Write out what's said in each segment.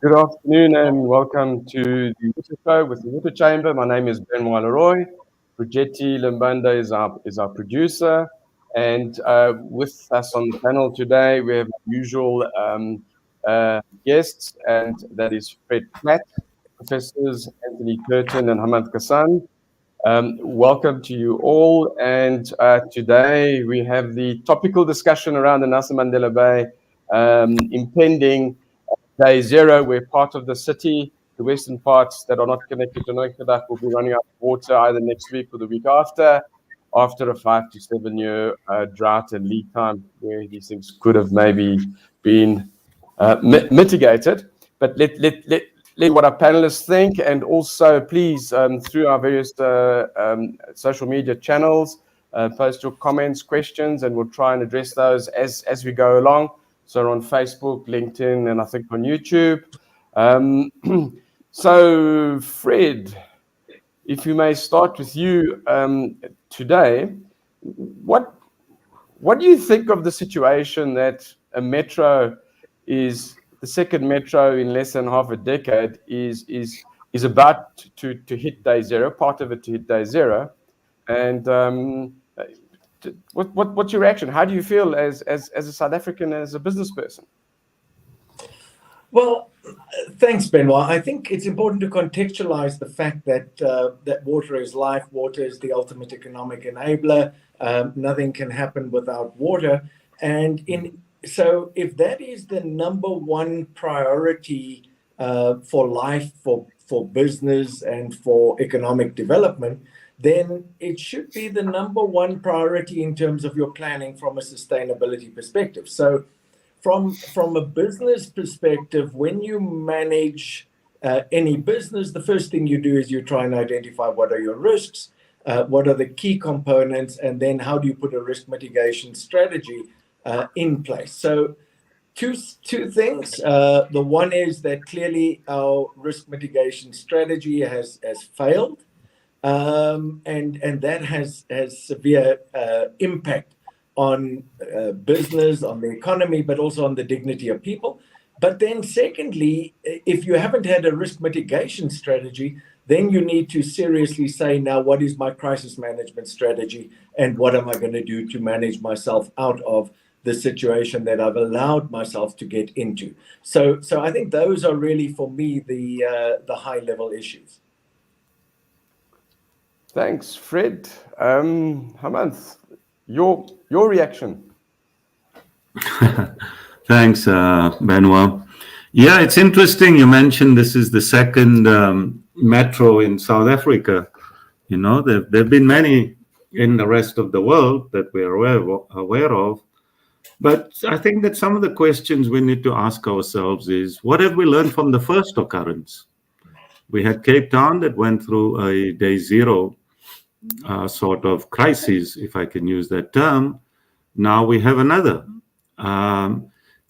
Good afternoon and welcome to the Water Show with the Water Chamber. My name is Benoit Le Roy. Brigetti Limbanda is our producer. And with us on the panel today, we have the usual guests, and that is Fred Platt, Professors Athony Turton and Hamanth Kasan. Welcome to you all. And today we have the topical discussion around the Nelson Mandela Bay impending Day zero, where part of the city, the western parts that are not connected to Noordhoek, will be running out of water either next week or the week after a 5 to 7 year drought and lead time, where these things could have maybe been mitigated. But let what our panelists think, and also please through our various social media channels, post your comments, questions, and we'll try and address those as we go along. So on Facebook, LinkedIn, and I think on YouTube. So Fred, if you may start with you today, what do you think of the situation that a metro is the second metro in less than half a decade is about to hit day zero, part of it to hit day zero, and what's your reaction? How do you feel as a South African, as a business person? Well, thanks, Benoit. I think it's important to contextualize the fact that that water is life. Water is the ultimate economic enabler. Nothing can happen without water. And so if that is the number one priority for life, for business and for economic development, then it should be the number one priority in terms of your planning from a sustainability perspective. So from a business perspective, when you manage any business, the first thing you do is you try and identify what are your risks, what are the key components, and then how do you put a risk mitigation strategy in place. So two things. The one is that clearly our risk mitigation strategy has failed. And that has severe impact on business, on the economy, but also on the dignity of people. But then secondly, if you haven't had a risk mitigation strategy, then you need to seriously say, now, what is my crisis management strategy and what am I going to do to manage myself out of the situation that I've allowed myself to get into? So I think those are really, for me, the high level issues. Thanks, Fred. Hamanth, your reaction. Thanks, Benoit. Yeah, it's interesting you mentioned this is the second metro in South Africa. You know, there have been many in the rest of the world that we're aware of. But I think that some of the questions we need to ask ourselves is, what have we learned from the first occurrence? We had Cape Town that went through a day zero sort of crisis, if I can use that term. Now we have another.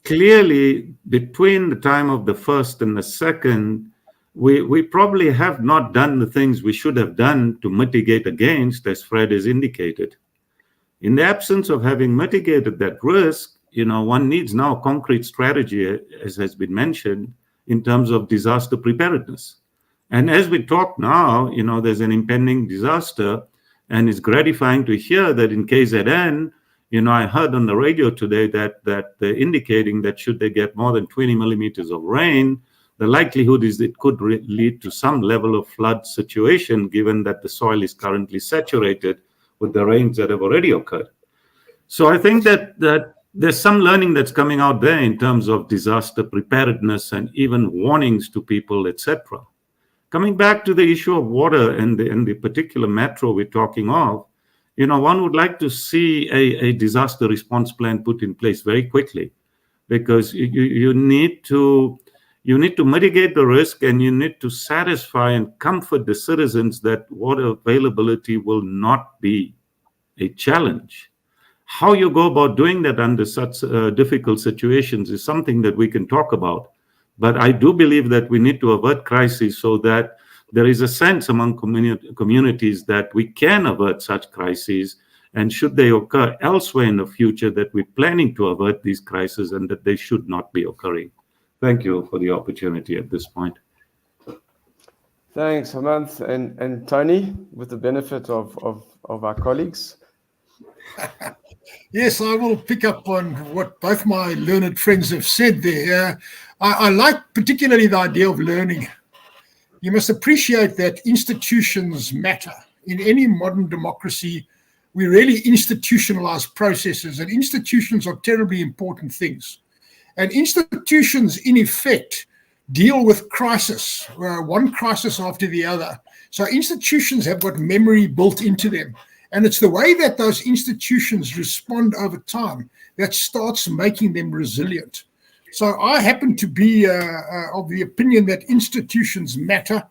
Clearly, between the time of the first and the second, we probably have not done the things we should have done to mitigate against, as Fred has indicated. In the absence of having mitigated that risk, you know, one needs now concrete strategy, as has been mentioned, in terms of disaster preparedness. And as we talk now, you know, there's an impending disaster, and it's gratifying to hear that in KZN, you know, I heard on the radio today that they're indicating that should they get more than 20 millimeters of rain, the likelihood is it could lead to some level of flood situation, given that the soil is currently saturated with the rains that have already occurred. So I think that there's some learning that's coming out there in terms of disaster preparedness and even warnings to people, etc. Coming back to the issue of water and the particular metro we're talking of, you know, one would like to see a disaster response plan put in place very quickly, because you need to mitigate the risk, and you need to satisfy and comfort the citizens that water availability will not be a challenge. How you go about doing that under such difficult situations is something that we can talk about. But I do believe that we need to avert crises so that there is a sense among communities that we can avert such crises, and should they occur elsewhere in the future, that we're planning to avert these crises and that they should not be occurring. Thank you for the opportunity at this point. Thanks, Hamanth. And Tony, with the benefit of our colleagues. Yes, I will pick up on what both my learned friends have said there. I like particularly the idea of learning. You must appreciate that institutions matter. In any modern democracy, we really institutionalize processes, and institutions are terribly important things. And institutions, in effect, deal with crisis, one crisis after the other. So institutions have got memory built into them. And it's the way that those institutions respond over time that starts making them resilient. So I happen to be of the opinion that institutions matter.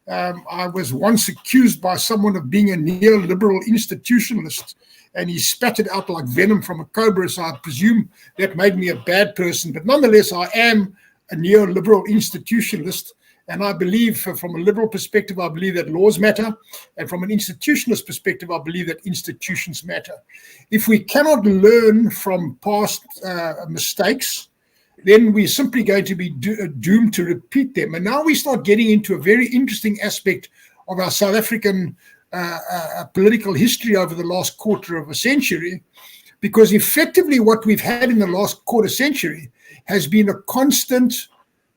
I was once accused by someone of being a neoliberal institutionalist, and he spat it out like venom from a cobra, so I presume that made me a bad person. But nonetheless, I am a neoliberal institutionalist, and I believe, from a liberal perspective, I believe that laws matter, and from an institutionalist perspective, I believe that institutions matter. If we cannot learn from past mistakes, then we're simply going to be doomed to repeat them. And now we start getting into a very interesting aspect of our South African political history over the last quarter of a century, because effectively what we've had in the last quarter century has been a constant,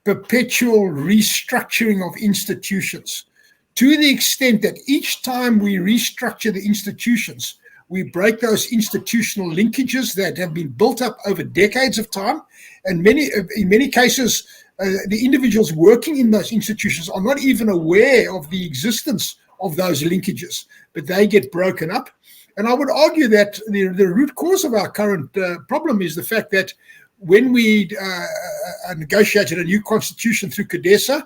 perpetual restructuring of institutions, to the extent that each time we restructure the institutions, we break those institutional linkages that have been built up over decades of time. And in many cases, the individuals working in those institutions are not even aware of the existence of those linkages, but they get broken up. And I would argue that the root cause of our current problem is the fact that when we negotiated a new constitution through CODESA,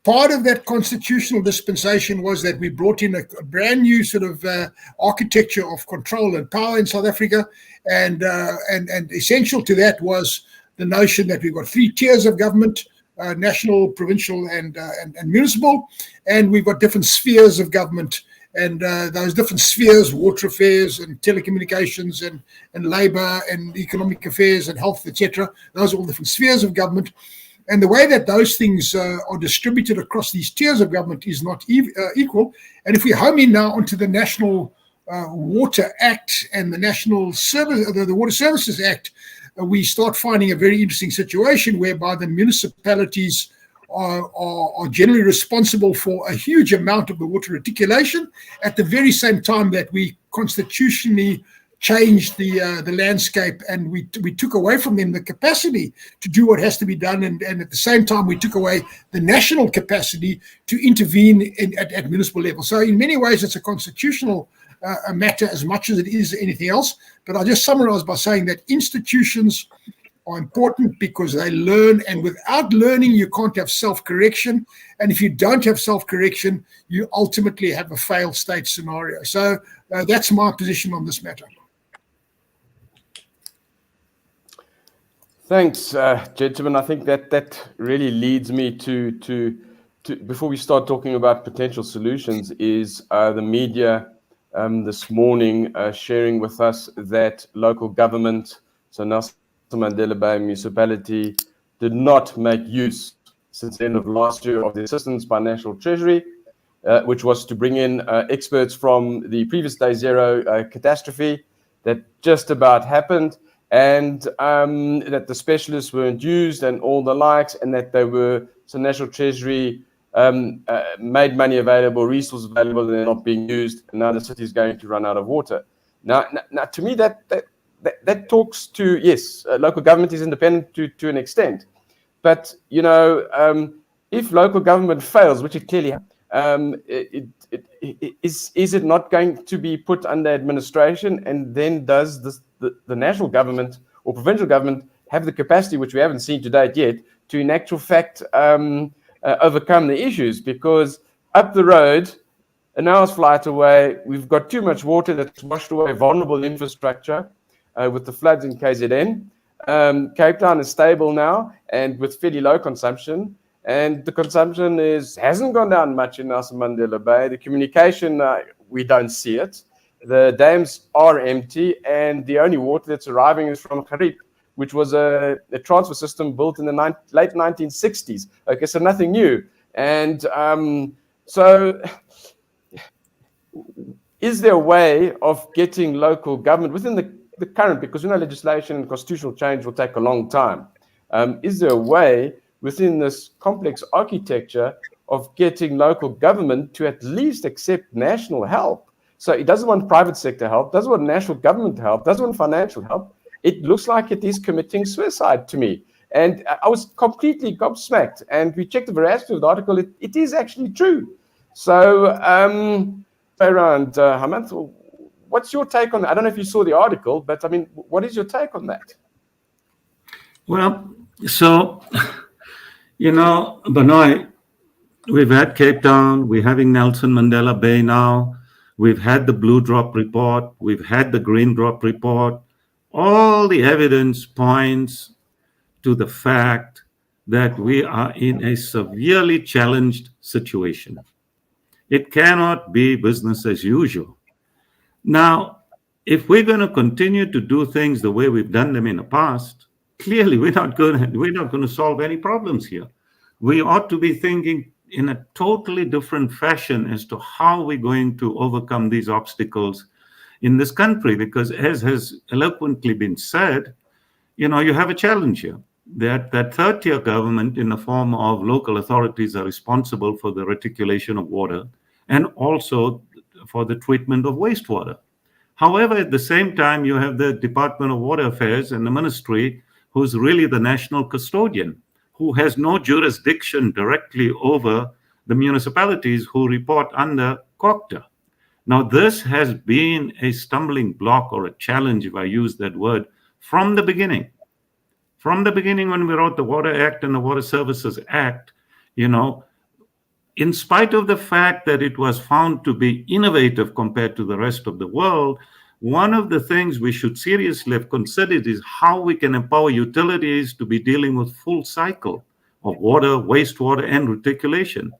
part of that constitutional dispensation was that we brought in a brand new sort of architecture of control and power in South Africa, and essential to that was the notion that we've got 3 tiers of government: national, provincial, and municipal, and we've got different spheres of government. And those different spheres, water affairs and telecommunications and labor and economic affairs and health, etc., those are all different spheres of government. And the way that those things are distributed across these tiers of government is not equal. And if we home in now onto the National Water Act and the National Service, the Water Services Act, we start finding a very interesting situation whereby the municipalities are generally responsible for a huge amount of the water reticulation, at the very same time that we constitutionally changed the landscape, and we took away from them the capacity to do what has to be done, and at the same time we took away the national capacity to intervene at municipal level. So in many ways it's a constitutional matter as much as it is anything else. But I'll just summarize by saying that institutions are important because they learn, and without learning you can't have self-correction, and if you don't have self-correction you ultimately have a failed state scenario. So that's my position on this matter. Thanks, gentlemen. I think that really leads me to before we start talking about potential solutions, is the media this morning sharing with us that local government, so Nelson Mandela Bay municipality, did not make use since the end of last year of the assistance by National Treasury, which was to bring in experts from the previous day zero catastrophe that just about happened, and that the specialists weren't used and all the likes, and that they were, so National Treasury made money available, resources available, and they're not being used, and now the city is going to run out of water. Now to me that talks to, yes, local government is independent to an extent, but if local government fails, which it clearly is it not going to be put under administration, and then does the national government or provincial government have the capacity, which we haven't seen to date yet, to in actual fact overcome the issues? Because up the road, an hour's flight away, we've got too much water that's washed away vulnerable infrastructure with the floods in KZN. Cape Town is stable now and with fairly low consumption, and the consumption hasn't gone down much in Nelson Mandela Bay. The communication, we don't see it. The dams are empty, and the only water that's arriving is from Garib. which was a transfer system built in the late 1960s. Okay, so nothing new. And so is there a way of getting local government within the current, because legislation and constitutional change will take a long time. Is there a way within this complex architecture of getting local government to at least accept national help? So it doesn't want private sector help, doesn't want national government help, doesn't want financial help. It looks like it is committing suicide to me. And I was completely gobsmacked. And we checked the veracity of the article. It is actually true. So around Hamanth, what's your take on that? I don't know if you saw the article, but I mean, what is your take on that? Well, so, Benoit, we've had Cape Town, we're having Nelson Mandela Bay now, we've had the Blue Drop report, we've had the Green Drop report. All the evidence points to the fact that we are in a severely challenged situation. It cannot be business as usual. Now, if we're going to continue to do things the way we've done them in the past, clearly we're not going to solve any problems here. We ought to be thinking in a totally different fashion as to how we're going to overcome these obstacles in this country, because as has eloquently been said, you have a challenge here. That third-tier government in the form of local authorities are responsible for the reticulation of water and also for the treatment of wastewater. However, at the same time, you have the Department of Water Affairs and the ministry, who's really the national custodian, who has no jurisdiction directly over the municipalities who report under COCTA. Now, this has been a stumbling block or a challenge, if I use that word, from the beginning. From the beginning, when we wrote the Water Act and the Water Services Act, in spite of the fact that it was found to be innovative compared to the rest of the world, one of the things we should seriously have considered is how we can empower utilities to be dealing with full cycle of water, wastewater, and reticulation.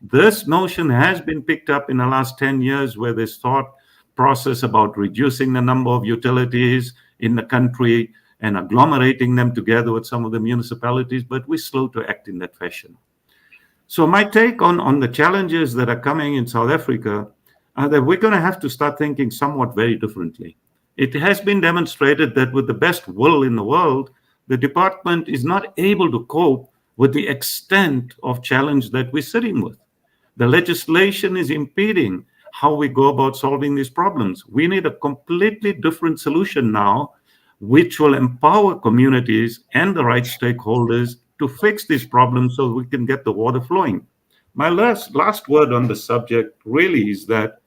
This notion has been picked up in the last 10 years, where there's thought process about reducing the number of utilities in the country and agglomerating them together with some of the municipalities, but we're slow to act in that fashion. So my take on the challenges that are coming in South Africa are that we're going to have to start thinking somewhat very differently. It has been demonstrated that with the best will in the world, the department is not able to cope with the extent of challenge that we're sitting with. The legislation is impeding how we go about solving these problems. We need a completely different solution now, which will empower communities and the right stakeholders to fix these problems so we can get the water flowing. My last word on the subject really is that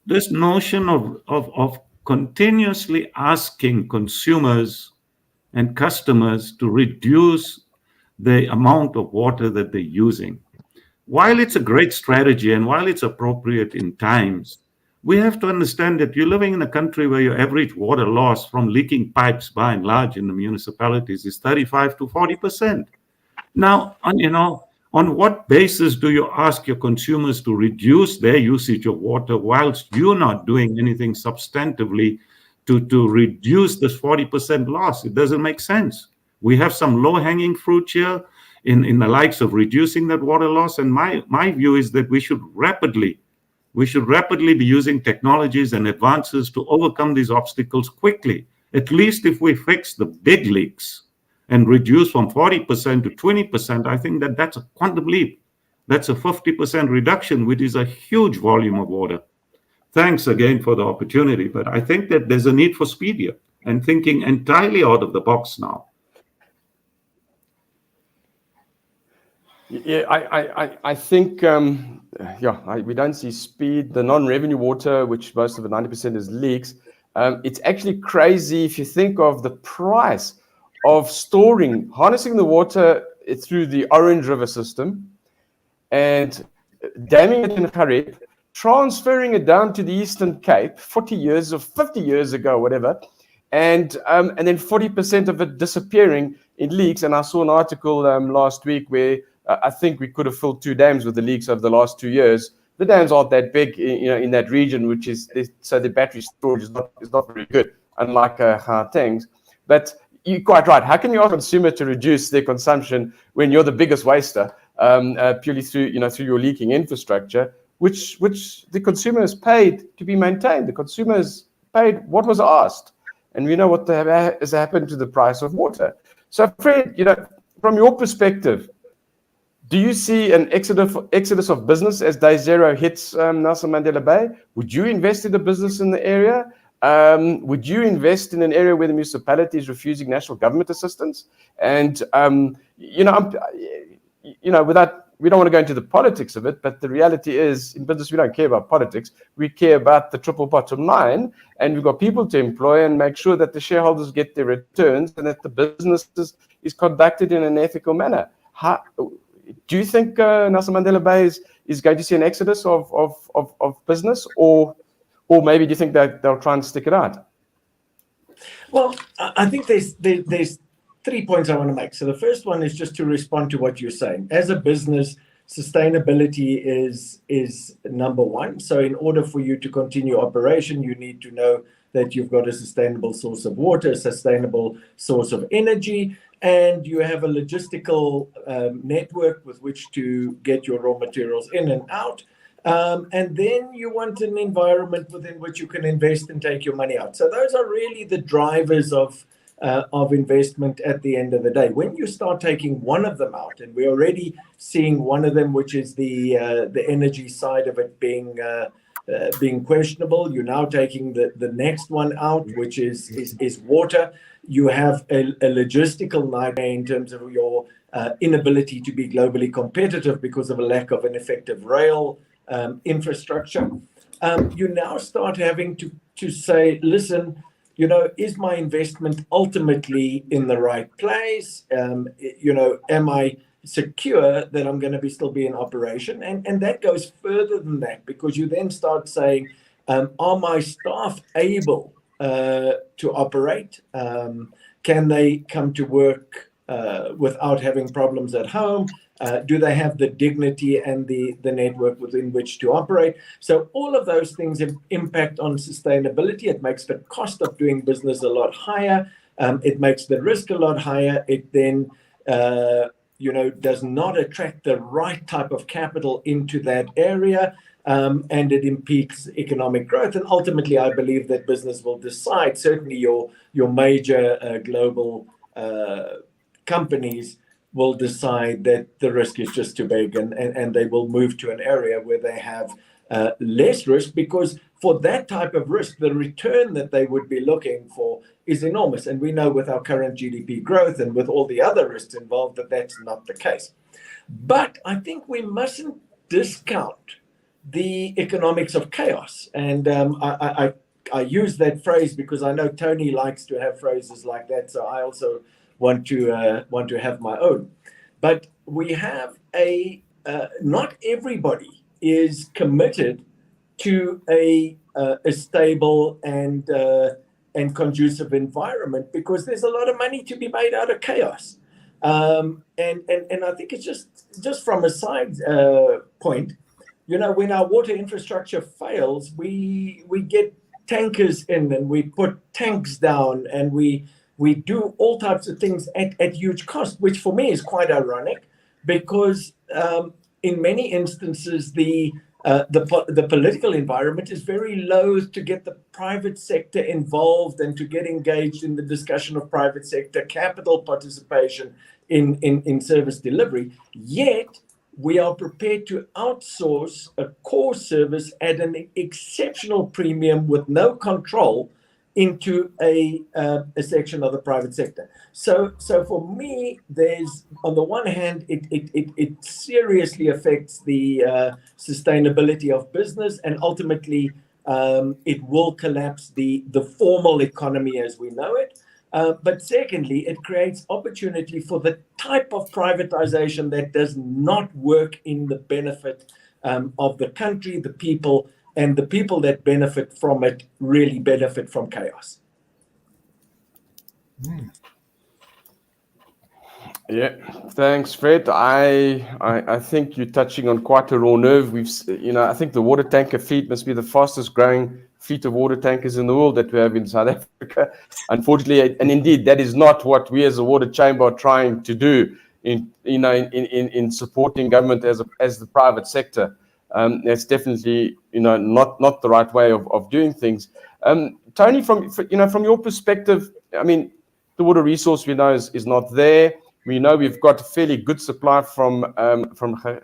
this notion of continuously asking consumers and customers to reduce the amount of water that they're using, while it's a great strategy and while it's appropriate in times, we have to understand that you're living in a country where your average water loss from leaking pipes, by and large, in the municipalities is 35 to 40%. Now, on what basis do you ask your consumers to reduce their usage of water whilst you're not doing anything substantively to reduce this 40% loss? It doesn't make sense. We have some low-hanging fruit here in the likes of reducing that water loss. And my view is that we should rapidly be using technologies and advances to overcome these obstacles quickly. At least if we fix the big leaks and reduce from 40% to 20%, I think that's a quantum leap. That's a 50% reduction, which is a huge volume of water. Thanks again for the opportunity, but I think that there's a need for speed here and thinking entirely out of the box now. Yeah, I think, we don't see speed. The non-revenue water, which most of it, 90% is leaks, it's actually crazy if you think of the price of harnessing the water through the Orange River system and damming it in Harib, transferring it down to the Eastern Cape 40 years or 50 years ago, whatever, and then 40% of it disappearing in leaks. And I saw an article last week where I think we could have filled 2 dams with the leaks over the last 2 years. The dams aren't that big, in that region, so the battery storage is not very good, unlike Gauteng's. But you're quite right. How can you ask a consumer to reduce their consumption when you're the biggest waster, purely through your leaking infrastructure, which the consumer is paid to be maintained. The consumer is paid what was asked, and we know what has happened to the price of water. So, Fred, from your perspective, do you see an exodus of business as day zero hits Nelson Mandela Bay? Would you invest in a business in the area? Would you invest in an area where the municipality is refusing national government assistance? And we don't want to go into the politics of it, but the reality is, in business, we don't care about politics. We care about the triple bottom line, and we've got people to employ and make sure that the shareholders get their returns and that the business is conducted in an ethical manner. Do you think Nelson Mandela Bay is going to see an exodus of business, or maybe do you think that they'll try and stick it out? Well, I think there's 3 points I want to make. So the first one is just to respond to what you're saying. As a business, sustainability is number one. So in order for you to continue operation, you need to know that you've got a sustainable source of water, a sustainable source of energy, and you have a logistical network with which to get your raw materials in and out. And then you want an environment within which you can invest and take your money out. So those are really the drivers of investment at the end of the day. When you start taking one of them out, and we're already seeing one of them, which is the energy side of it being questionable, you're now taking the next one out, which is water. You have a logistical nightmare in terms of your inability to be globally competitive because of a lack of an effective rail infrastructure. You now start having to say, listen, is my investment ultimately in the right place? Am I secure that I'm going to still be in operation? And that goes further than that, because you then start saying, are my staff able to operate? Can they come to work without having problems at home? Do they have the dignity and the network within which to operate? So all of those things impact on sustainability. It makes the cost of doing business a lot higher. It makes the risk a lot higher. It then does not attract the right type of capital into that area, and it impedes economic growth. And ultimately, I believe that business will decide, certainly your major global companies will decide that the risk is just too big, and they will move to an area where they have less risk, because for that type of risk, the return that they would be looking for is enormous. And we know with our current GDP growth and with all the other risks involved that that's not the case. But I think we mustn't discount the economics of chaos. And I use that phrase because I know Tony likes to have phrases like that. So I also want to have my own. But we have not everybody is committed to a stable and conducive environment, because there's a lot of money to be made out of chaos. And I think it's just from a side point, when our water infrastructure fails, we get tankers in and we put tanks down, and we do all types of things at huge cost, which for me is quite ironic, because in many instances the political environment is very loath to get the private sector involved and to get engaged in the discussion of private sector capital participation in service delivery. Yet we are prepared to outsource a core service at an exceptional premium with no control into a section of the private sector. So for me, there's, on the one hand, it seriously affects the sustainability of business, and ultimately it will collapse the formal economy as we know it. But secondly, it creates opportunity for the type of privatization that does not work in the benefit of the country, the people, and the people that benefit from it really benefit from chaos. Yeah, thanks, Fred. I think you're touching on quite a raw nerve. I think the water tanker fleet must be the fastest growing fleet of water tankers in the world that we have in South Africa, unfortunately. And indeed, that is not what we as a water chamber are trying to do in supporting government as the private sector. That's definitely not the right way of doing things. Tony, from your perspective, I mean, the water resource we know is not there. We know we've got a fairly good supply from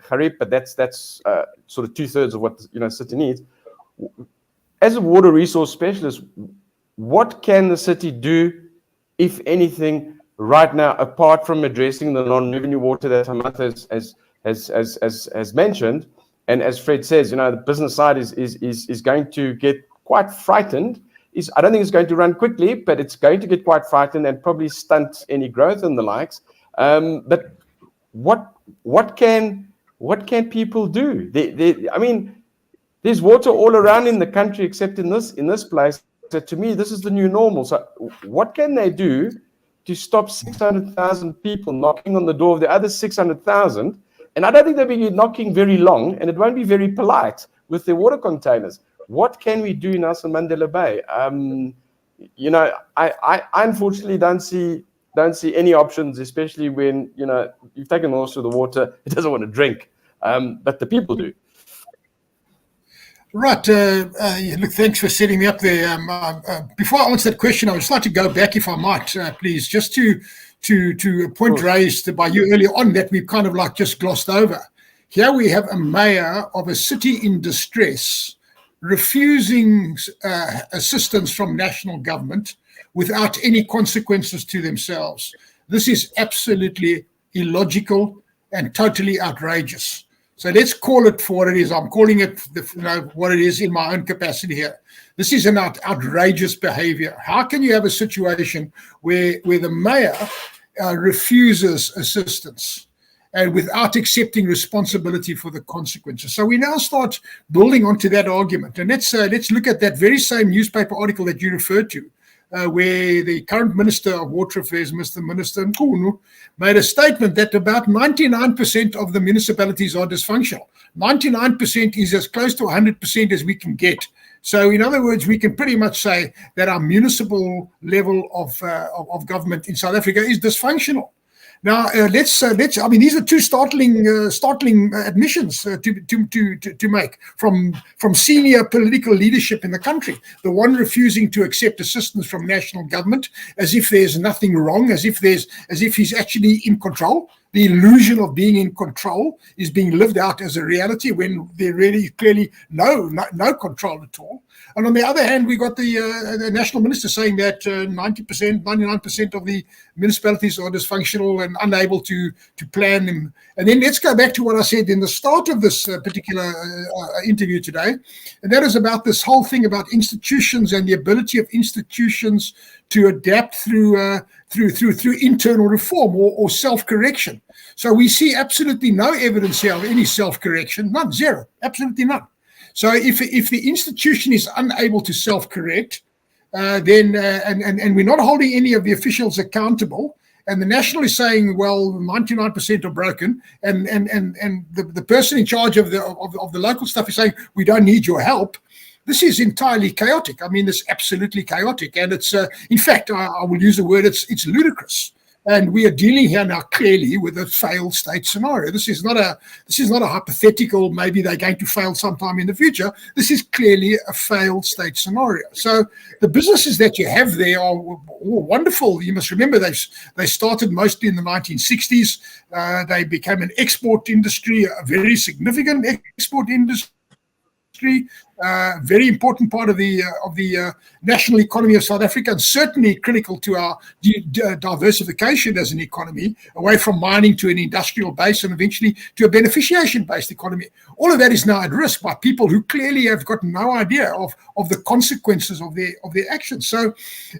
Harib, but that's sort of 2/3 of what the city needs. As a water resource specialist, what can the city do, if anything, right now, apart from addressing the non-revenue water that Hamanth has mentioned? And as Fred says, the business side is going to get quite frightened. I don't think it's going to run quickly, but it's going to get quite frightened and probably stunt any growth and the likes. But what can people do? I mean, there's water all around in the country except in this place. So to me, this is the new normal. So what can they do to stop 600,000 people knocking on the door of the other 600,000? And I don't think they'll be knocking very long, and it won't be very polite with their water containers. What can we do in Nelson Mandela Bay? I unfortunately don't see any options, especially when you've taken most of the water. It doesn't want to drink, but the people do. Right. Look, thanks for setting me up there. Before I answer that question, I would just like to go back, if I might, please, just to a point raised by you earlier on that we've kind of like just glossed over. Here we have a mayor of a city in distress refusing assistance from national government without any consequences to themselves. This is absolutely illogical and totally outrageous. So let's call it for what it is. I'm calling it what it is in my own capacity here. This is an outrageous behavior. How can you have a situation where the mayor refuses assistance and without accepting responsibility for the consequences? So we now start building onto that argument. And let's look at that very same newspaper article that you referred to, where the current Minister of Water Affairs, Mr. Minister Nkunu, made a statement that about 99% of the municipalities are dysfunctional. 99% is as close to 100% as we can get. So in other words, we can pretty much say that our municipal level of government in South Africa is dysfunctional. Now, let's. I mean, these are two startling admissions to make from senior political leadership in the country. The one refusing to accept assistance from national government, as if there's nothing wrong, as if he's actually in control. The illusion of being in control is being lived out as a reality when there really clearly no control at all. And on the other hand, we got the national minister saying that 90%, 99% of the municipalities are dysfunctional and unable to plan them. And then let's go back to what I said in the start of this particular interview today, and that is about this whole thing about institutions and the ability of institutions to adapt through internal reform or self-correction. So we see absolutely no evidence here of any self-correction, none, zero, absolutely none. So if the institution is unable to self-correct, then and we're not holding any of the officials accountable, and the national is saying, well, 99% are broken, and the person in charge of the local stuff is saying, we don't need your help. This is entirely chaotic. I mean, it's absolutely chaotic, and it's in fact, I will use the word, it's ludicrous. And we are dealing here now clearly with a failed state scenario. This is not a hypothetical, maybe they're going to fail sometime in the future. This is clearly a failed state scenario. So the businesses that you have there are wonderful. You must remember they started mostly in the 1960s. They became an export industry, a very significant export industry. Very important part of the national economy of South Africa, and certainly critical to our diversification as an economy, away from mining to an industrial base and eventually to a beneficiation-based economy. All of that is now at risk by people who clearly have got no idea of the consequences of their actions. So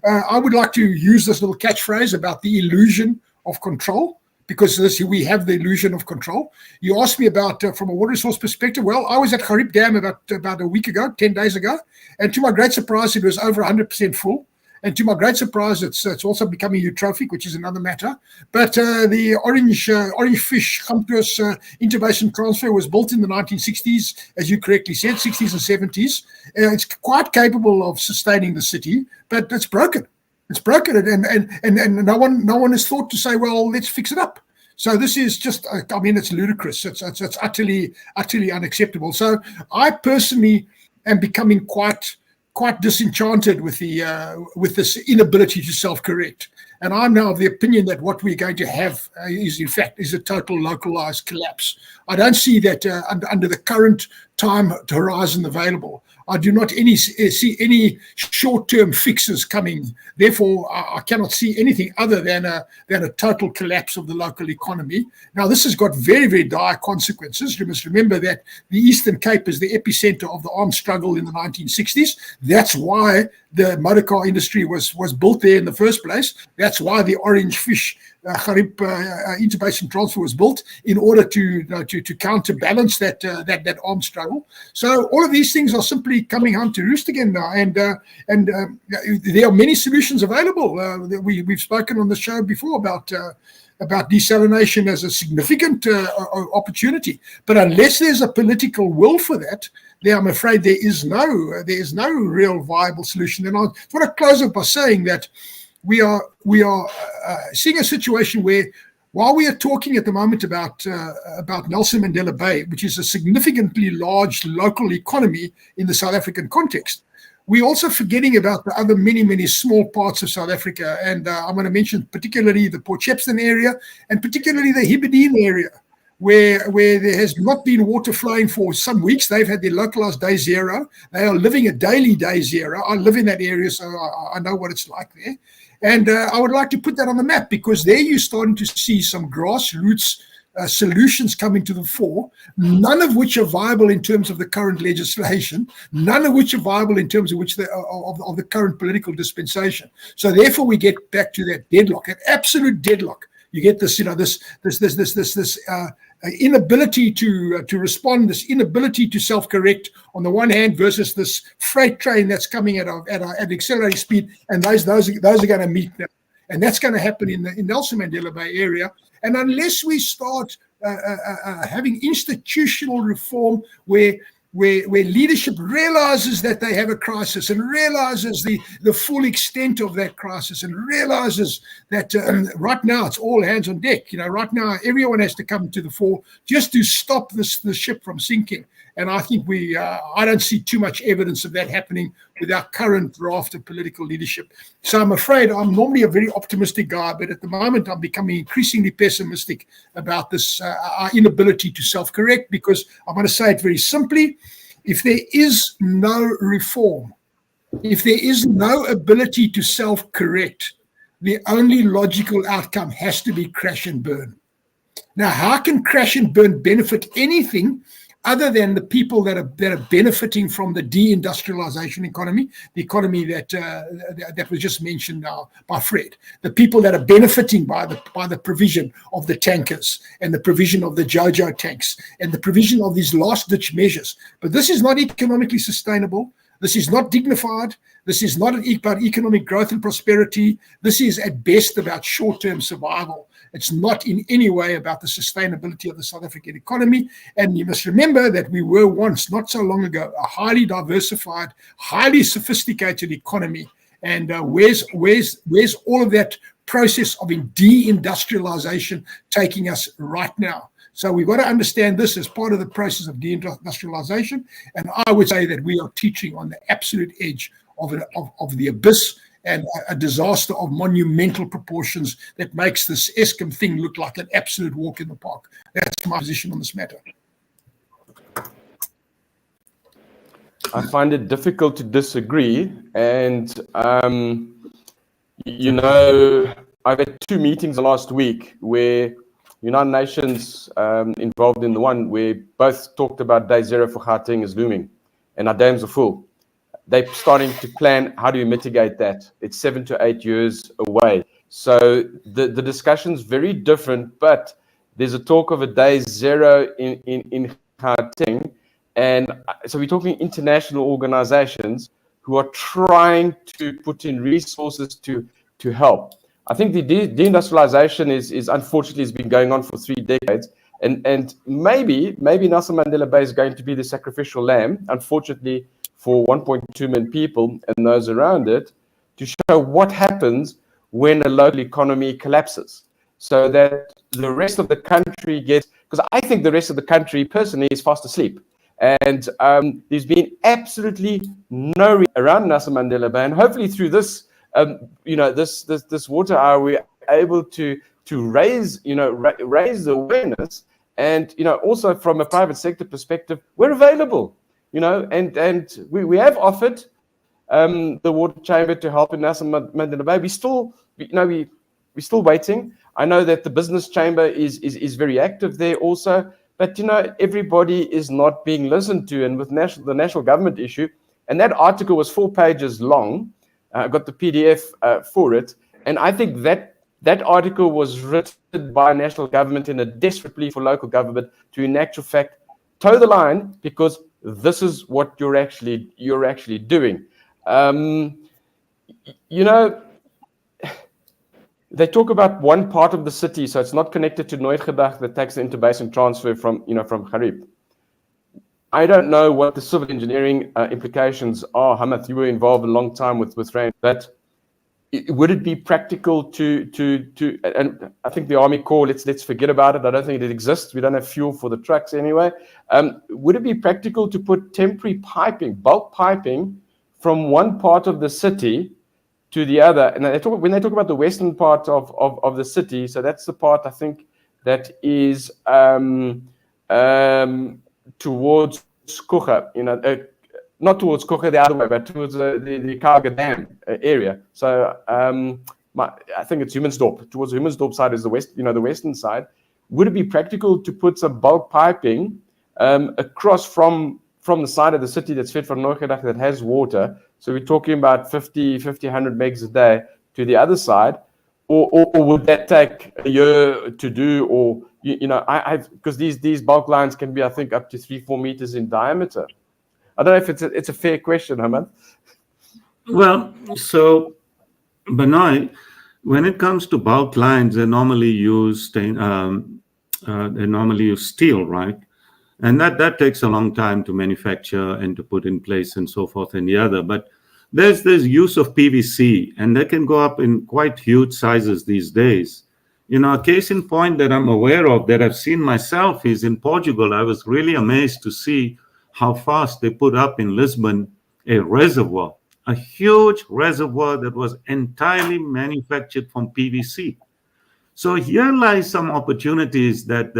I would like to use this little catchphrase about the illusion of control, because we have the illusion of control. You asked me about, from a water resource perspective, well, I was at Harib Dam about a week ago, 10 days ago, and to my great surprise, it was over 100% full. And to my great surprise, it's also becoming eutrophic, which is another matter. But the orange fish humphrus interbasin transfer was built in the 1960s, as you correctly said, 60s and 70s. It's quite capable of sustaining the city, but it's broken. It's broken, and no one has thought to say, well, let's fix it up. So this is just, I mean, it's ludicrous. It's utterly unacceptable. So I personally am becoming quite disenchanted with this inability to self-correct. And I'm now of the opinion that what we're going to have is a total localized collapse. I don't see that under the current time horizon available. I do not see any short-term fixes coming. Therefore, I cannot see anything other than a total collapse of the local economy. Now, this has got very, very dire consequences. You must remember that the Eastern Cape is the epicenter of the armed struggle in the 1960s. That's why the motorcar industry was built there in the first place. That's why the orange fish interbasin transfer was built, in order to counterbalance that armed struggle. So all of these things are simply coming home to roost again now, and there are many solutions available. We've spoken on the show before about desalination as a significant opportunity, but unless there's a political will for that, I'm afraid there is no real viable solution. And I want to close up by saying that we are seeing a situation where, while we are talking at the moment about Nelson Mandela Bay, which is a significantly large local economy in the South African context, we're also forgetting about the other many small parts of South Africa. And I'm going to mention particularly the Port Shepstone area, and particularly the Hebridean area, where there has not been water flowing for some weeks. They've had their localized day zero. They are living a daily day zero. I live in that area, so I know what it's like there. And I would like to put that on the map, because there you're starting to see some grassroots solutions coming to the fore, none of which are viable in terms of the current legislation, none of which are viable in terms of of the current political dispensation. So therefore, we get back to that deadlock, an absolute deadlock. You get this, this inability to respond, this inability to self-correct on the one hand, versus this freight train that's coming at accelerating speed, and those are going to meet them, and that's going to happen in Nelson Mandela Bay area. And unless we start having institutional reform where leadership realizes that they have a crisis, and realizes the full extent of that crisis, and realizes that right now it's all hands on deck. Right now everyone has to come to the fore just to stop the ship from sinking. And I think I don't see too much evidence of that happening with our current draft of political leadership. So I'm afraid I'm normally a very optimistic guy, but at the moment I'm becoming increasingly pessimistic about this, our inability to self-correct, because I'm going to say it very simply. If there is no reform, if there is no ability to self-correct, the only logical outcome has to be crash and burn. Now, how can crash and burn benefit anything other than the people that are benefiting from the deindustrialization economy, the economy that was just mentioned now by Fred, the people that are benefiting by the provision of the tankers, and the provision of the JoJo tanks, and the provision of these last-ditch measures. But this is not economically sustainable. This is not dignified. This is not about economic growth and prosperity. This is at best about short-term survival. It's not in any way about the sustainability of the South African economy. And you must remember that we were once, not so long ago, a highly diversified, highly sophisticated economy. And where's all of that process of deindustrialization taking us right now? So we've got to understand this as part of the process of deindustrialization. And I would say that we are teaching on the absolute edge of the abyss, and a disaster of monumental proportions that makes this Eskom thing look like an absolute walk in the park. That's my position on this matter. I find it difficult to disagree. And, I've had two meetings last week where United Nations involved in the one where both talked about day zero for Gauteng is looming, and our dams are full. They're starting to plan how do you mitigate that. It's 7 to 8 years away. So the discussion's very different, but there's a talk of a day zero in Gauteng. And so we're talking international organizations who are trying to put in resources to help. I think the deindustrialization is unfortunately has been going on for 3 decades, and maybe Nelson Mandela Bay is going to be the sacrificial lamb, unfortunately for 1.2 million people and those around it, to show what happens when a local economy collapses, so that the rest of the country gets, because I think the rest of the country personally is fast asleep. And there's been absolutely no around Nelson Mandela Bay, and hopefully through this, this water hour, we're able to raise, raise the awareness, and also from a private sector perspective, we're available, and we have offered the water chamber to help in Nelson Mandela Bay. We're still waiting. I know that the business chamber is very active there also, but everybody is not being listened to. And with the national government issue, and that article was 4 pages long. I got the PDF for it, and I think that article was written by national government in a desperate plea for local government to, in actual fact, toe the line, because this is what you're actually doing. They talk about one part of the city, so it's not connected to Nooitgedag that takes the interbasin transfer from Gariep. I don't know what the civil engineering implications are. Hamanth, you were involved a long time with rain, but would it be practical to and I think the Army Corps, let's forget about it. I don't think it exists. We don't have fuel for the trucks anyway. Would it be practical to put temporary piping, bulk piping, from one part of the city to the other? And when they talk about the western part of the city, so that's the part I think that is towards Kucha, not towards Kucha the other way, but towards the Karga Dam area. So I think it's Humansdorp. Towards the Humansdorp side is the west, the western side. Would it be practical to put some bulk piping across from the side of the city that's fed from Nooitgedag that has water? So we're talking about 50, 100 megs a day to the other side, or would that take a year to do? Or because these bulk lines can be, I think, up to 3-4 meters in diameter. I don't know if it's a fair question, Hamanth. Well, so Benoit, when it comes to bulk lines, they normally use steel, right? And that takes a long time to manufacture and to put in place and so forth and the other. But there's use of PVC, and they can go up in quite huge sizes these days. A case in point that I'm aware of, that I've seen myself, is in Portugal. I was really amazed to see how fast they put up in Lisbon a reservoir, a huge reservoir that was entirely manufactured from PVC. So here lies some opportunities that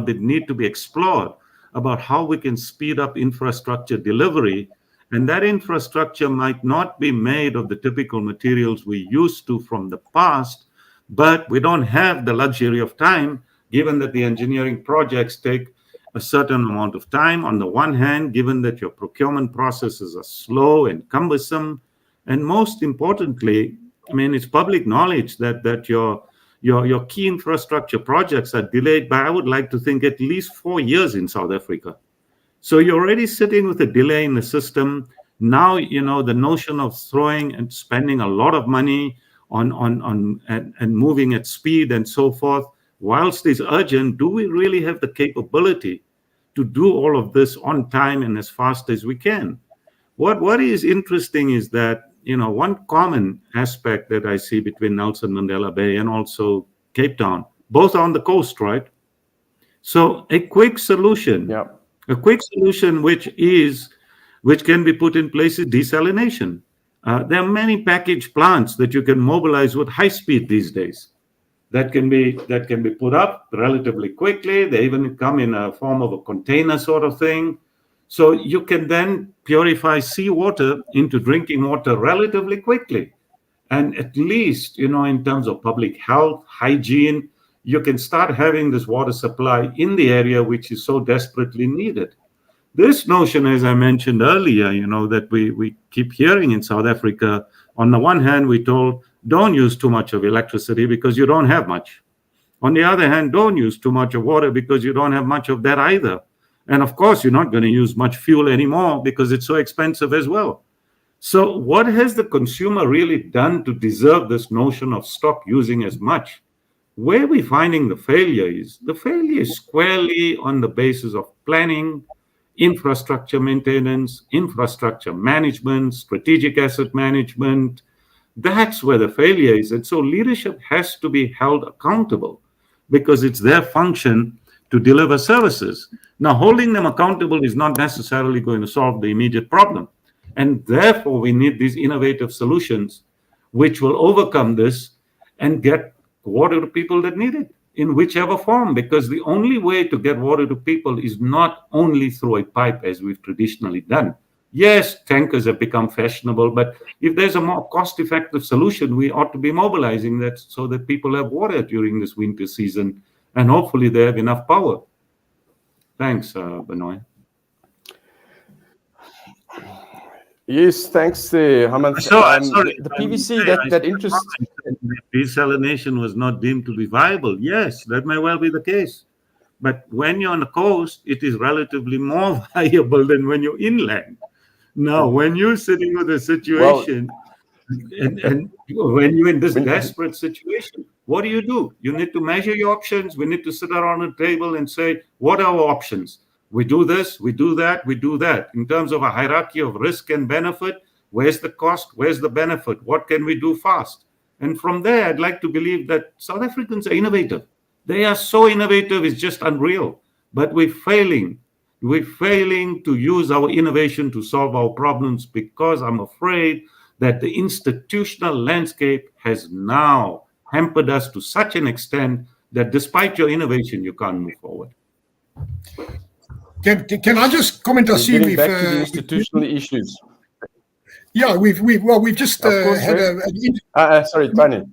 need to be explored about how we can speed up infrastructure delivery. And that infrastructure might not be made of the typical materials we used to from the past, but we don't have the luxury of time, given that the engineering projects take a certain amount of time. On the one hand, given that your procurement processes are slow and cumbersome, and most importantly, it's public knowledge that your key infrastructure projects are delayed by, I would like to think, at least 4 years in South Africa. So you're already sitting with a delay in the system. Now, the notion of throwing and spending a lot of money and moving at speed and so forth, whilst it's urgent, do we really have the capability to do all of this on time and as fast as we can? What is interesting is that, one common aspect that I see between Nelson Mandela Bay and also Cape Town, both on the coast, right? So a quick solution, which can be put in place is desalination. There are many packaged plants that you can mobilize with high speed these days. That can be put up relatively quickly. They even come in a form of a container sort of thing. So you can then purify seawater into drinking water relatively quickly. And at least, in terms of public health, hygiene, you can start having this water supply in the area which is so desperately needed. This notion, as I mentioned earlier, that we keep hearing in South Africa, on the one hand, we're told, don't use too much of electricity because you don't have much. On the other hand, don't use too much of water because you don't have much of that either. And of course, you're not going to use much fuel anymore because it's so expensive as well. So what has the consumer really done to deserve this notion of stop using as much? Where we're finding the failure is squarely on the basis of planning, infrastructure maintenance, infrastructure management, strategic asset management. That's where the failure is. And so leadership has to be held accountable because it's their function to deliver services. Now, holding them accountable is not necessarily going to solve the immediate problem. And therefore, we need these innovative solutions which will overcome this and get water to people that need it in whichever form, because the only way to get water to people is not only through a pipe as we've traditionally done. Yes, tankers have become fashionable, but if there's a more cost-effective solution, we ought to be mobilizing that so that people have water during this winter season, and hopefully they have enough power. Thanks, Benoit. Yes, thanks, Hamanth. Sorry, the PVC that interests. Desalination was not deemed to be viable. Yes, that may well be the case. But when you're on the coast, it is relatively more viable than when you're inland. Now, when you're sitting with a situation, and when you're in this desperate situation, what do? You need to measure your options. We need to sit around a table and say, what are our options? We do this, we do that, we do that. In terms of a hierarchy of risk and benefit, where's the cost, where's the benefit? What can we do fast? And from there, I'd like to believe that South Africans are innovative. They are so innovative, it's just unreal. But we're failing. We're failing to use our innovation to solve our problems because I'm afraid that the institutional landscape has now hampered us to such an extent that despite your innovation, you can't move forward. Can I just comment? I see we've back to the institutional issues. Yeah, we've just had sorry, Tony.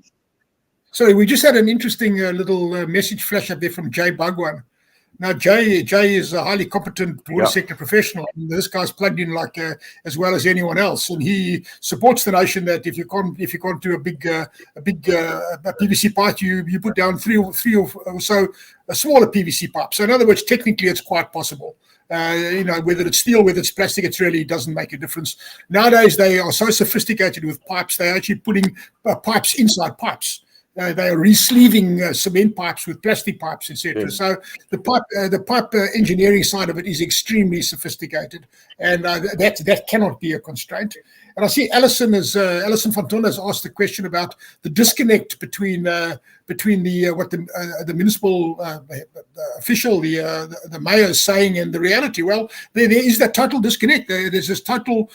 Sorry, we just had an interesting little message flash up there from Jay Bhagwan. Now, Jay is a highly competent water sector professional. And this guy's plugged in like as well as anyone else, and he supports the notion that if you can't do a big PVC pipe, you put down three or so a smaller PVC pipe. So in other words, technically, it's quite possible. Whether it's steel, whether it's plastic, it really doesn't make a difference. Nowadays, they are so sophisticated with pipes; they're actually putting pipes inside pipes. They are re-sleeving cement pipes with plastic pipes, etc. Yeah. So the pipe engineering side of it is extremely sophisticated, and that cannot be a constraint. And I see Alison Fonton has asked the question about the disconnect between the municipal official, the mayor is saying, and the reality. Well, there is that total disconnect. There's this total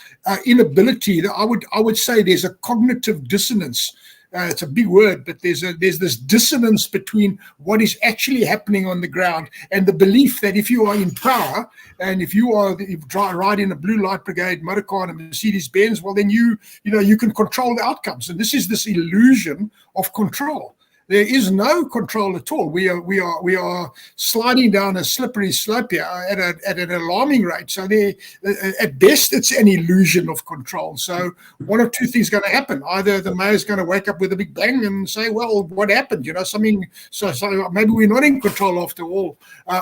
inability. I would say there's a cognitive dissonance. It's a big word, but there's this dissonance between what is actually happening on the ground and the belief that if you are in power and if you ride in a blue light brigade motor car and a Mercedes Benz, well then you can control the outcomes. And this is this illusion of control. There is no control at all. We are sliding down a slippery slope here at an alarming rate. So at best, it's an illusion of control. So one of two things is going to happen: either the mayor's going to wake up with a big bang and say, "Well, what happened? Something." So maybe we're not in control after all,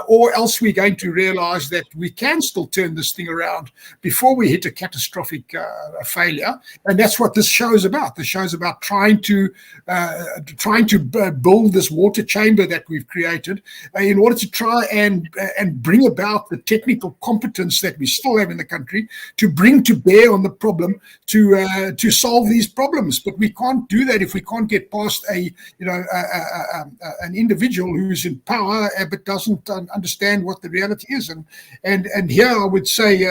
or else we're going to realize that we can still turn this thing around before we hit a catastrophic failure. And that's what this show is about. The show is about trying to build this water chamber that we've created in order to try and bring about the technical competence that we still have in the country to bring to bear on the problem to solve these problems. But we can't do that if we can't get past an individual who's in power but doesn't understand what the reality is. And here I would say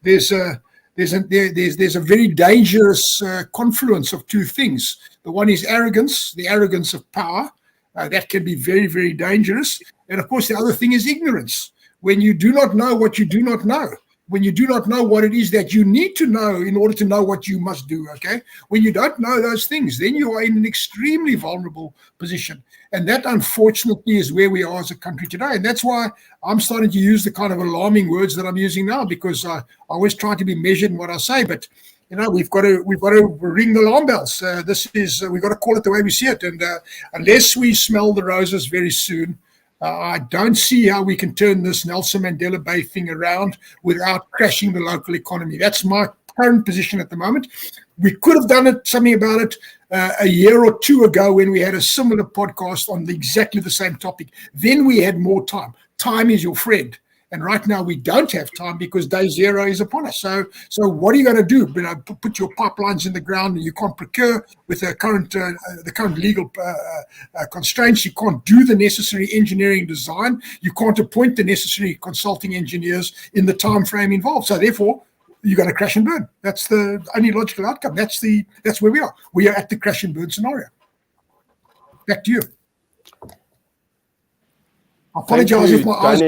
there's a very dangerous confluence of two things. The one is arrogance, the arrogance of power. That can be very, very dangerous. And of course, the other thing is ignorance. When you do not know what you do not know, when you do not know what it is that you need to know in order to know what you must do, okay? When you don't know those things, then you are in an extremely vulnerable position. And that, unfortunately, is where we are as a country today. And that's why I'm starting to use the kind of alarming words that I'm using now, because I always try to be measured in what I say. But we've got to ring the alarm bells. We've got to call it the way we see it. And unless we smell the roses very soon, I don't see how we can turn this Nelson Mandela Bay thing around without crashing the local economy. That's my current position at the moment. We could have done something about it a year or two ago when we had a similar podcast on exactly the same topic. Then we had more time. Time is your friend. And right now we don't have time because day zero is upon us. So what are you going to do? Put your pipelines in the ground, and you can't procure with the current legal constraints. You can't do the necessary engineering design. You can't appoint the necessary consulting engineers in the time frame involved. So therefore, you're going to crash and burn. That's the only logical outcome. That's where we are. We are at the crash and burn scenario. Back to you. I apologize if my eyes.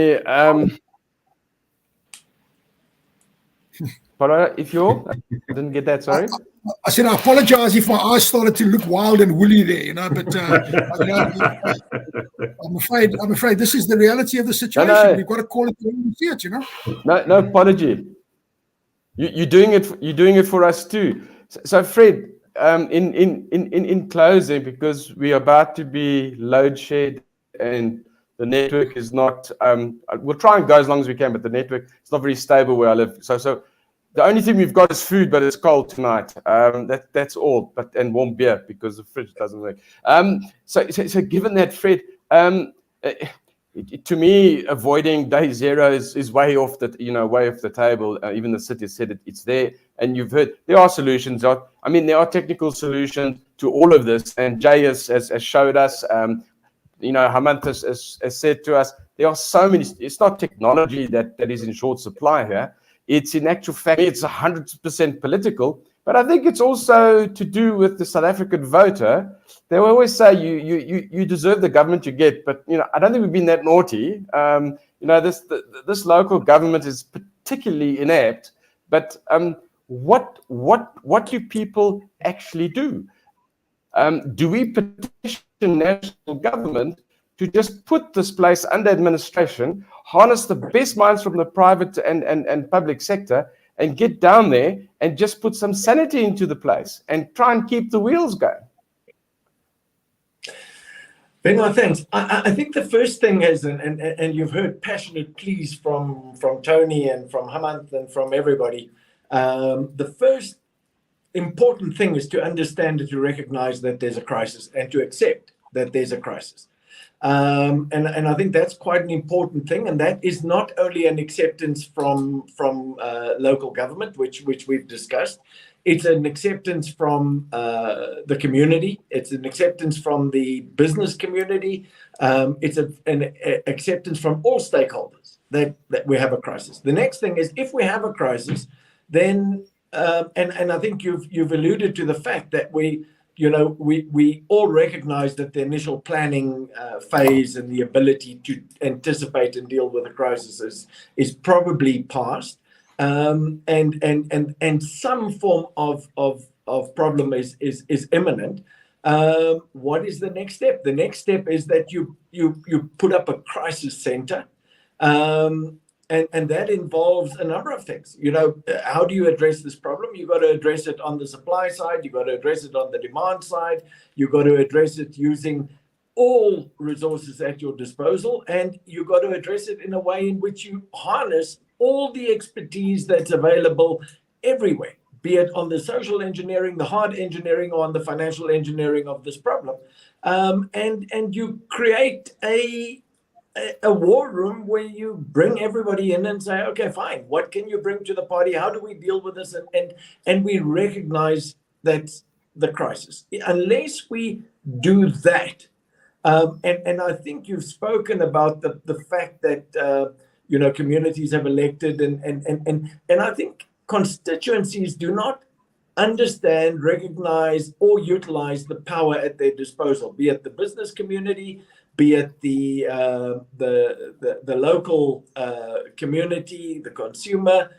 If you I didn't get that, sorry. I said I apologize if my eyes started to look wild and woolly there, but I'm afraid this is the reality of the situation. No. We've got to call it the way we see it, No apology. You're doing it for us too. So Fred, in closing, because we're about to be load shed and the network is not. We'll try and go as long as we can, but the network is not very stable where I live. So the only thing we've got is food, but it's cold tonight. That's all. And warm beer because the fridge doesn't work. So given that, Fred, to me, avoiding day zero is way off the table. Even the city said it's there, and you've heard there are solutions. There are technical solutions to all of this, and Jay has showed us. Hamanth has said to us, there are so many. It's not technology that is in short supply here. It's in actual fact, it's 100% political, but I think it's also to do with the South African voter. They always say you deserve the government you get, but I don't think we've been that naughty. This local government is particularly inept. But what do people actually do? Do we petition national government to just put this place under administration, harness the best minds from the private and public sector, and get down there and just put some sanity into the place and try and keep the wheels going? Benoit, thanks. I think the first thing is, and you've heard passionate pleas from Tony and from Hamanth and from everybody. The first important thing is to understand and to recognize that there's a crisis and to accept that there's a crisis. And I think that's quite an important thing, and that is not only an acceptance from local government, which we've discussed. It's an acceptance from the community. It's an acceptance from the business community. It's an acceptance from all stakeholders that we have a crisis. The next thing is, if we have a crisis, then and I think you've alluded to the fact that we all recognize that the initial planning phase and the ability to anticipate and deal with a crisis is probably past, and some form of problem is imminent. What is the next step? The next step is that you put up a crisis center. And that involves a number of things. How do you address this problem? You've got to address it on the supply side. You've got to address it on the demand side. You've got to address it using all resources at your disposal. And you've got to address it in a way in which you harness all the expertise that's available everywhere, be it on the social engineering, the hard engineering, or on the financial engineering of this problem. And you create a war room where you bring everybody in and say, okay, fine, what can you bring to the party? How do we deal with this? And we recognize that's the crisis. Unless we do that, and I think you've spoken about the fact that communities have elected, and I think constituencies do not understand, recognize, or utilize the power at their disposal, be it the business community, be it the local community, the consumer,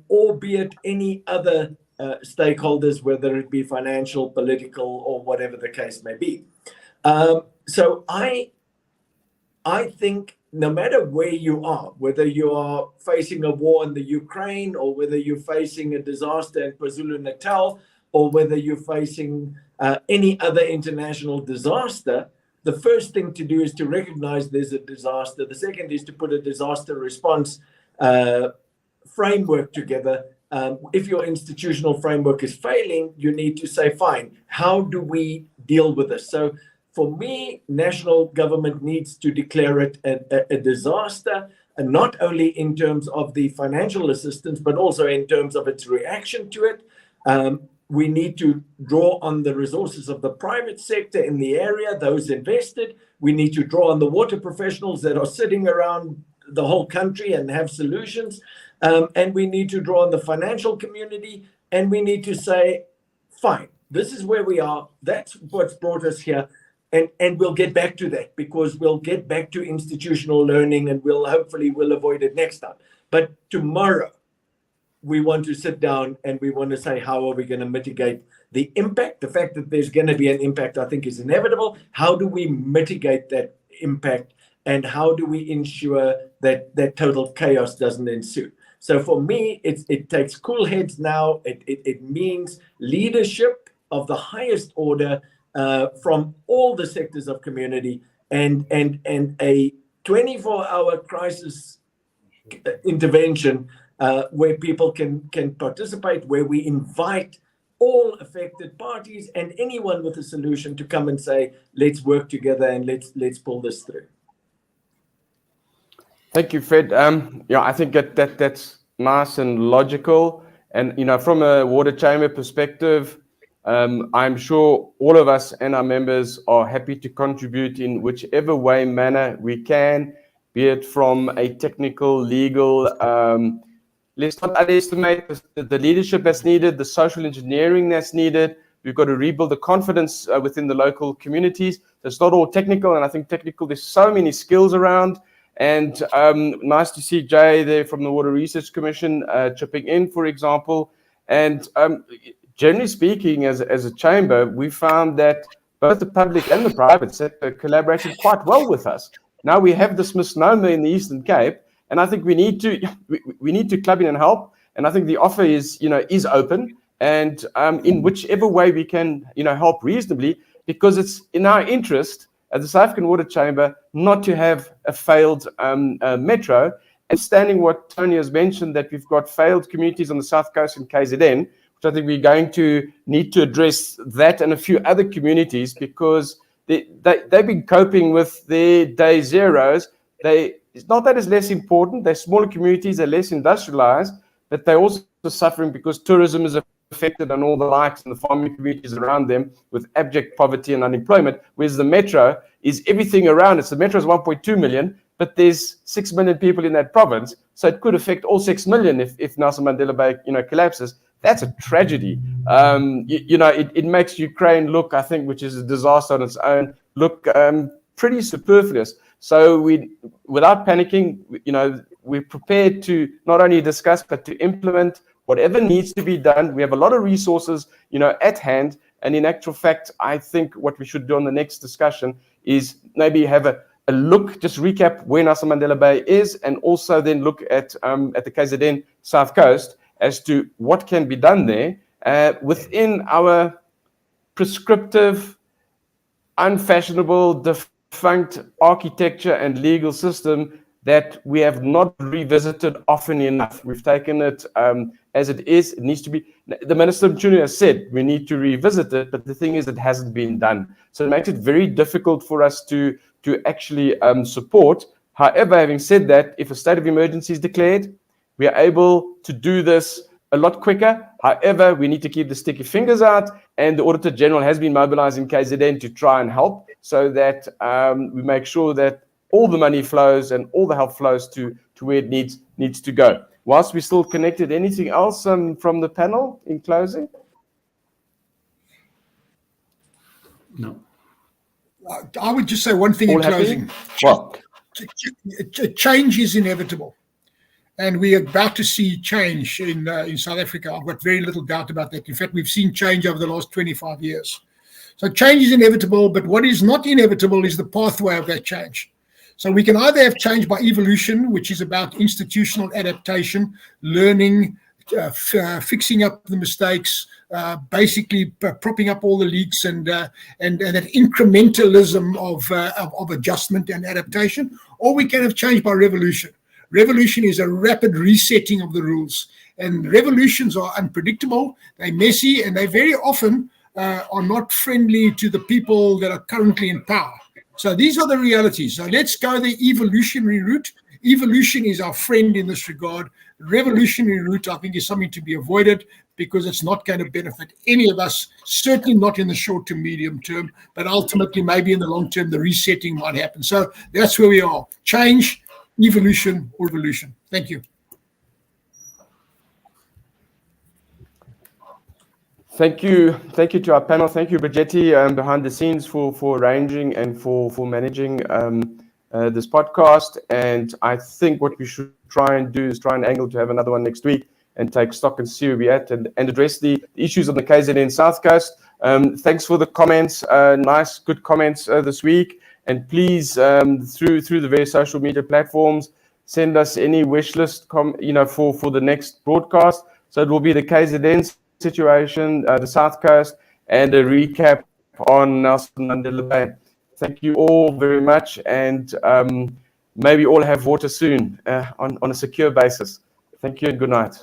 or be it any other stakeholders, whether it be financial, political, or whatever the case may be. So I think no matter where you are, whether you are facing a war in the Ukraine, or whether you're facing a disaster in KwaZulu-Natal, or whether you're facing any other international disaster, the first thing to do is to recognize there's a disaster. The second is to put a disaster response framework together If your institutional framework is failing, you need to say, fine, how do we deal with this? So for me, national government needs to declare it a disaster, and not only in terms of the financial assistance, but also in terms of its reaction to it. We need to draw on the resources of the private sector in the area, those invested. We need to draw on the water professionals that are sitting around the whole country and have solutions. And we need to draw on the financial community, and we need to say, fine, this is where we are. That's what's brought us here. And we'll get back to that, because we'll get back to institutional learning, and we'll avoid it next time. But tomorrow, we want to sit down and we want to say, how are we going to mitigate the impact? The fact that there's going to be an impact, I think, is inevitable. How do we mitigate that impact? And how do we ensure that total chaos doesn't ensue? So for me, it takes cool heads now. It means leadership of the highest order from all the sectors of community, and a 24-hour crisis intervention where people can participate, where we invite all affected parties and anyone with a solution to come and say, let's work together and let's pull this through. Thank you, Fred. I think that's nice and logical. And, from a water chamber perspective, I'm sure all of us and our members are happy to contribute in whichever manner we can, be it from a technical, legal, let's not underestimate the leadership that's needed, the social engineering that's needed. We've got to rebuild the confidence within the local communities. It's not all technical, and I think technical, there's so many skills around. And nice to see Jay there from the Water Research Commission chipping in, for example. And generally speaking, as a chamber, we found that both the public and the private sector collaborated quite well with us. Now we have this misnomer in the Eastern Cape, and I think we need to club in and help. And I think the offer is open, and in whichever way we can help reasonably, because it's in our interest at the South African Water Chamber not to have a failed metro. And standing what Tony has mentioned, that we've got failed communities on the South Coast and KZN, which I think we're going to need to address that and a few other communities, because they've been coping with their day zeros. It's not that it's less important. They're smaller communities, they're less industrialized, but they're also suffering because tourism is affected and all the likes, and the farming communities around them with abject poverty and unemployment, whereas the metro is everything around it. So the metro is 1.2 million, but there's 6 million people in that province. So it could affect all 6 million if Nelson Mandela Bay, collapses. That's a tragedy. It makes Ukraine look, I think, which is a disaster on its own, look pretty superfluous. So without panicking, we're prepared to not only discuss, but to implement whatever needs to be done. We have a lot of resources, at hand. And in actual fact, I think what we should do on the next discussion is maybe have a look, just recap where Nelson Mandela Bay is, and also then look at the KZN South Coast as to what can be done there within our prescriptive, unfashionable, defunct architecture and legal system that we have not revisited often enough. We've taken it as it is. It needs to be. The Minister Mchunu has said we need to revisit it, but the thing is, it hasn't been done. So it makes it very difficult for us to actually support. However, having said that, if a state of emergency is declared, we are able to do this a lot quicker. However, we need to keep the sticky fingers out, and the Auditor General has been mobilized in KZN to try and help, so that we make sure that all the money flows and all the help flows to where it needs to go. Whilst we're still connected, anything else from the panel in closing? No. I would just say one thing All in closing. Well, change is inevitable. And we are about to see change in South Africa. I've got very little doubt about that. In fact, we've seen change over the last 25 years. So change is inevitable, but what is not inevitable is the pathway of that change. So we can either have change by evolution, which is about institutional adaptation, learning, fixing up the mistakes, basically propping up all the leaks, and that incrementalism of adjustment and adaptation, or we can have change by revolution. Revolution is a rapid resetting of the rules, And revolutions are unpredictable, they're messy, and they very often are not friendly to the people that are currently in power. So these are the realities. So let's go the evolutionary route. Evolution is our friend in this regard. Revolutionary route, I think, is something to be avoided because it's not going to benefit any of us, certainly not in the short to medium term, but ultimately maybe in the long term, the resetting might happen. So that's where we are. Change, evolution, or revolution. Thank you. Thank you to our panel. Thank you, Brigetti, behind the scenes for arranging and for managing this podcast. And I think what we should try and do is try and angle to have another one next week and take stock and see where we're at and address the issues on the KZN South Coast. Thanks for the comments, nice, good comments this week. And please, through the various social media platforms, send us any wish list, for the next broadcast. So it will be the KZN situation, the South Coast, and a recap on Nelson Mandela Bay. Thank you all very much, and maybe all have water soon on a secure basis. Thank you and good night.